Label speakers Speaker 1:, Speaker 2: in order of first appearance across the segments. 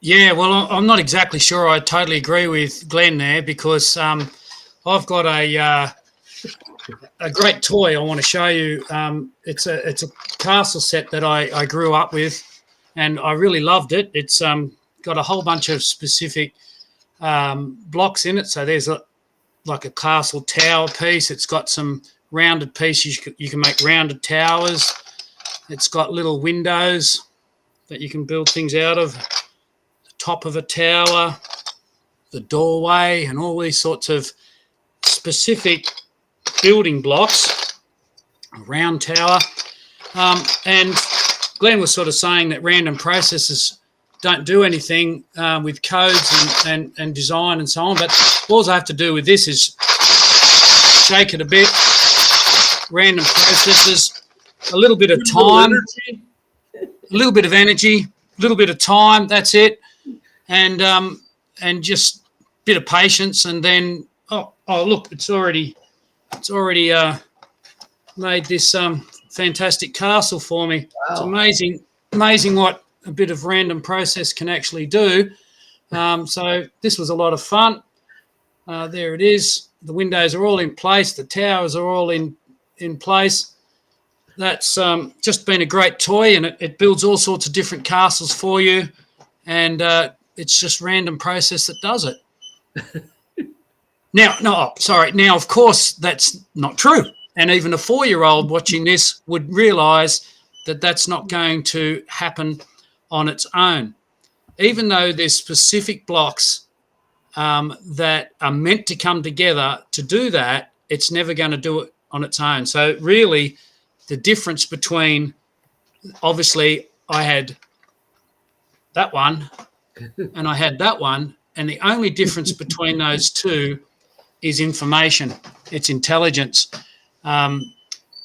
Speaker 1: Yeah, well, I'm not exactly sure. I totally agree with Glenn there because I've got a great toy I want to show you. It's a castle set that I grew up with, and I really loved it. It's got a whole bunch of specific blocks in it. So there's like a castle tower piece. It's got some rounded pieces. You can make rounded towers. It's got little windows that you can build things out of. The top of a tower, the doorway, and all these sorts of specific building blocks. A round tower. And Glenn was sort of saying that random processes don't do anything with codes and design and so on. But all I have to do with this is shake it a bit. Random processes, a little bit of time, a little bit of energy, a little bit of time. That's it, and just a bit of patience, and then oh look, it's already made this fantastic castle for me. Wow. It's amazing what a bit of random process can actually do. So this was a lot of fun. There it is. The windows are all in place. The towers are all in place. That's just been a great toy, and it builds all sorts of different castles for you, and it's just random process that does it. Now, of course, that's not true. And even a 4-year-old watching this would realise that that's not going to happen on its own. Even though there's specific blocks that are meant to come together to do that, it's never going to do it on its own. So really, the difference between, obviously, I had that one and I had that one, and the only difference between those two is information. It's intelligence.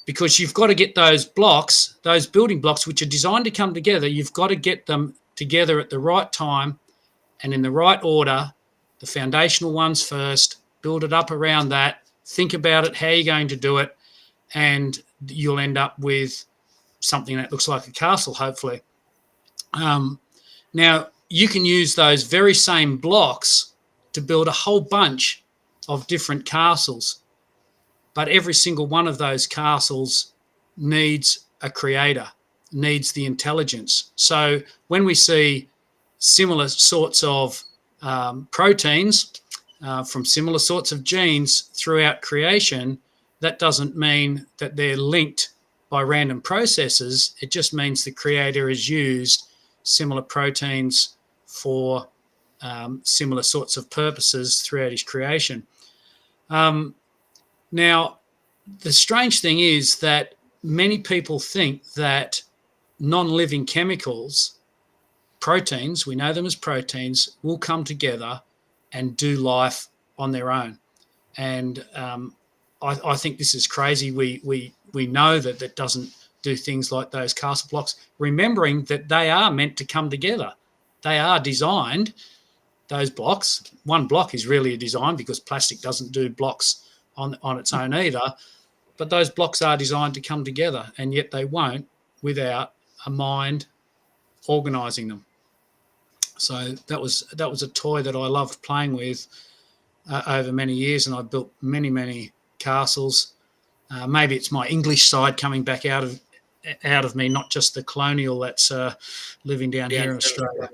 Speaker 1: Because you've got to get those blocks, those building blocks, which are designed to come together, you've got to get them together at the right time and in the right order, the foundational ones first, build it up around that, think about it, how you're going to do it, and you'll end up with something that looks like a castle, hopefully. Now, you can use those very same blocks to build a whole bunch of different castles, but every single one of those castles needs a creator, needs the intelligence. So when we see similar sorts of proteins from similar sorts of genes throughout creation, that doesn't mean that they're linked by random processes. It just means the creator has used similar proteins for similar sorts of purposes throughout his creation. Now, the strange thing is that many people think that non-living chemicals, proteins, we know them as proteins, will come together and do life on their own. And I think this is crazy. We know that that doesn't do things like those castle blocks, remembering that they are meant to come together. They are designed, those blocks. One block is really a design because plastic doesn't do blocks on its own either, but those blocks are designed to come together, and yet they won't without a mind organising them. So that was a toy that I loved playing with over many years, and I built many castles. Maybe it's my English side coming back out of me, not just the colonial that's living down here in Australia.